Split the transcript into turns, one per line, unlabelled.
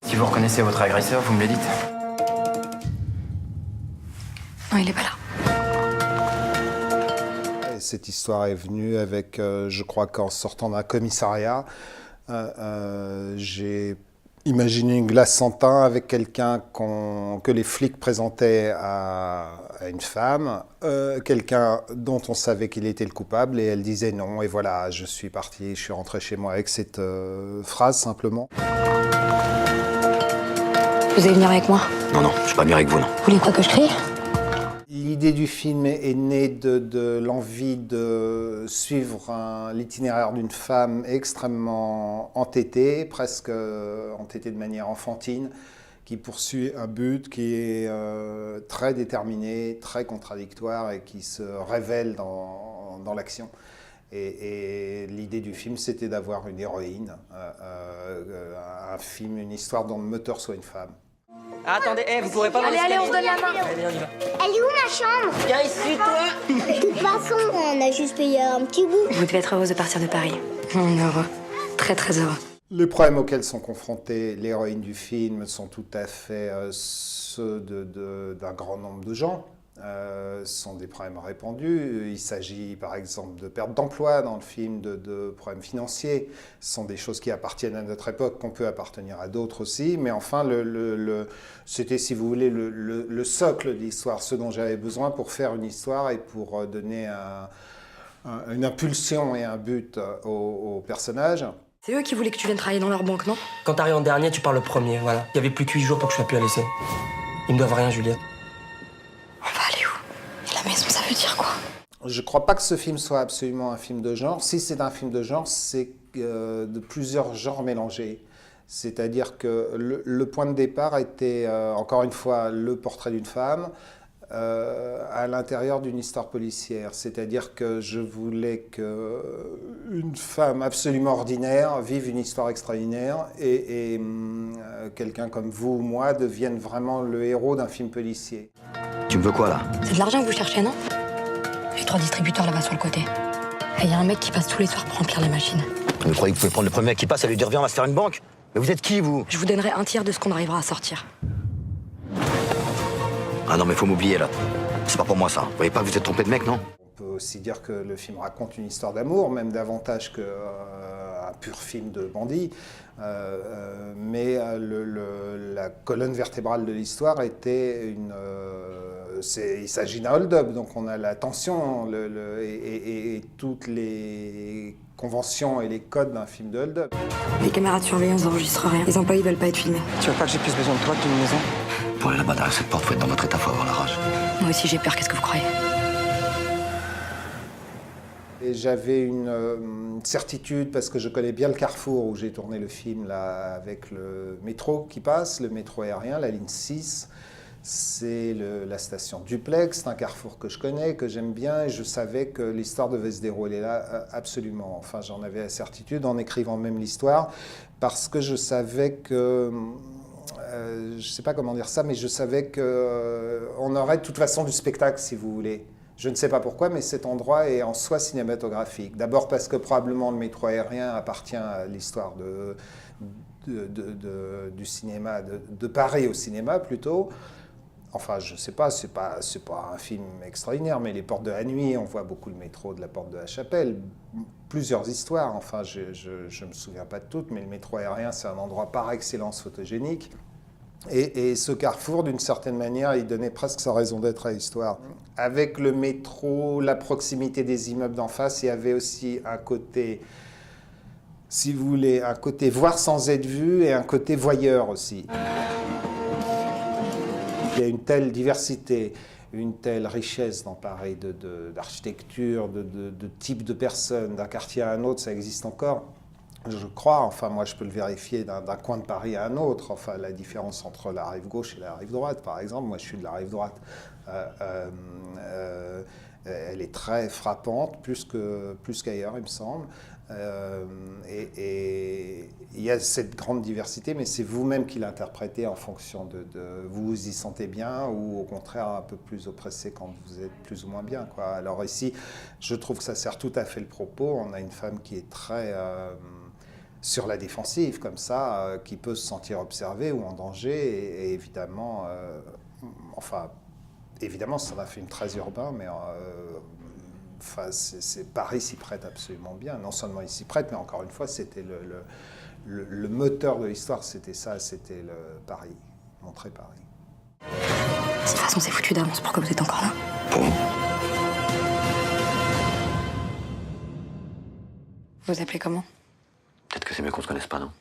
Si vous reconnaissez votre agresseur, vous me le dites.
Non, il est pas là.
Cette histoire est venue avec, je crois qu'en sortant d'un commissariat, j'ai imaginé une glace sans teint avec quelqu'un que les flics présentaient à une femme, quelqu'un dont on savait qu'il était le coupable, et elle disait non, et voilà, je suis parti, je suis rentré chez moi avec cette phrase simplement.
Vous allez venir avec moi?
Non, non, je suis pas venir avec vous, non.
Vous voulez quoi que je crie?
L'idée du film est née de l'envie de suivre l'itinéraire d'une femme extrêmement entêtée, presque entêtée de manière enfantine, qui poursuit un but qui est très déterminé, très contradictoire et qui se révèle dans l'action. Et l'idée du film, c'était d'avoir une héroïne, un film, une histoire dont le moteur soit une femme.
Ah, attendez, vous pourrez pas...
Allez, on se donne la main.
Allez, on y va.
Elle est où ma chambre?
Viens ici, toi.
De toute façon, on a juste payé un petit bout.
Vous devez être heureuse de partir de Paris. On est heureux. Très, très heureux.
Les problèmes auxquels sont confrontées les héroïnes du film sont tout à fait ceux d'un grand nombre de gens. Ce sont des problèmes répandus. Il s'agit par exemple de perte d'emploi dans le film, de problèmes financiers. Ce sont des choses qui appartiennent à notre époque, qu'on peut appartenir à d'autres aussi. Mais enfin, c'était, si vous voulez, le socle de l'histoire, ce dont j'avais besoin pour faire une histoire et pour donner une impulsion et un but aux personnages.
C'est eux qui voulaient que tu viennes travailler dans leur banque, non?
Quand t'arrives en dernier, tu parles le premier, voilà. Il y avait plus que 8 jours pour que je sois plus à l'essai. Ils me doivent rien, Juliette.
On va aller où? Et la maison, ça veut dire quoi?
Je ne crois pas que ce film soit absolument un film de genre. Si c'est un film de genre, c'est de plusieurs genres mélangés. C'est-à-dire que le point de départ était, encore une fois, le portrait d'une femme à l'intérieur d'une histoire policière. C'est-à-dire que je voulais qu'une femme absolument ordinaire vive une histoire extraordinaire et quelqu'un comme vous ou moi devienne vraiment le héros d'un film policier.
Tu me veux quoi, là?
C'est de l'argent que vous cherchez, non? J'ai 3 distributeurs là-bas sur le côté. Et il y a un mec qui passe tous les soirs pour remplir les machines.
Vous croyez que vous pouvez prendre le premier mec qui passe et lui dire viens, on va se faire une banque? Mais vous êtes qui, vous?
Je vous donnerai un tiers de ce qu'on arrivera à sortir.
Ah non, mais faut m'oublier, là. C'est pas pour moi, ça. Vous voyez pas que vous êtes trompé de mec, non?
On peut aussi dire que le film raconte une histoire d'amour, même davantage qu'un pur film de bandit. Mais la colonne vertébrale de l'histoire était il s'agit d'un hold-up, donc on a la tension et toutes les conventions et les codes d'un film de hold-up.
Les caméras de surveillance n'enregistrent rien. Les employés veulent pas être filmés.
Tu veux pas que j'ai plus besoin de toi que d'une maison?
Pour aller là-bas derrière cette porte, faut être dans votre état, faut avoir la rage.
Moi aussi j'ai peur, qu'est-ce que vous croyez?
Et j'avais une certitude, parce que je connais bien le carrefour où j'ai tourné le film, là, avec le métro qui passe, le métro aérien, la ligne 6. C'est la station Duplex, c'est un carrefour que je connais, que j'aime bien, et je savais que l'histoire devait se dérouler là, absolument. Enfin, j'en avais la certitude en écrivant même l'histoire, parce que je savais que... je ne sais pas comment dire ça, mais je savais qu'on aurait de toute façon du spectacle, si vous voulez. Je ne sais pas pourquoi, mais cet endroit est en soi cinématographique. D'abord parce que probablement le métro aérien appartient à l'histoire du cinéma, de Paris au cinéma plutôt. Enfin, je ne sais pas, c'est pas un film extraordinaire, mais Les Portes de la Nuit, on voit beaucoup le métro de la Porte de la Chapelle. Plusieurs histoires, enfin, je ne me souviens pas de toutes, mais le métro aérien, c'est un endroit par excellence photogénique. Et ce carrefour, d'une certaine manière, il donnait presque sa raison d'être à l'histoire. Avec le métro, la proximité des immeubles d'en face, il y avait aussi un côté, si vous voulez, un côté voir sans être vu et un côté voyeur aussi. Il y a une telle diversité, une telle richesse dans Paris d'architecture, de type de personnes, d'un quartier à un autre, ça existe encore. Je crois, enfin moi je peux le vérifier d'un coin de Paris à un autre, enfin la différence entre la rive gauche et la rive droite par exemple, moi je suis de la rive droite, elle est très frappante, plus qu'ailleurs il me semble, et il y a cette grande diversité, mais c'est vous-même qui l'interprétez en fonction vous vous y sentez bien ou au contraire un peu plus oppressé quand vous êtes plus ou moins bien, quoi. Alors ici, je trouve que ça sert tout à fait le propos, on a une femme qui est très... sur la défensive, comme ça, qui peut se sentir observé ou en danger. Et évidemment, évidemment, ça en a fait une très urbain, mais Paris s'y prête absolument bien. Non seulement il s'y prête, mais encore une fois, c'était le moteur de l'histoire, c'était ça, c'était le Paris, montrer Paris.
De toute façon, c'est foutu d'avance. Pourquoi vous êtes encore là?
Bon.
Vous appelez comment?
Peut-être que c'est mieux qu'on se connaisse pas, non?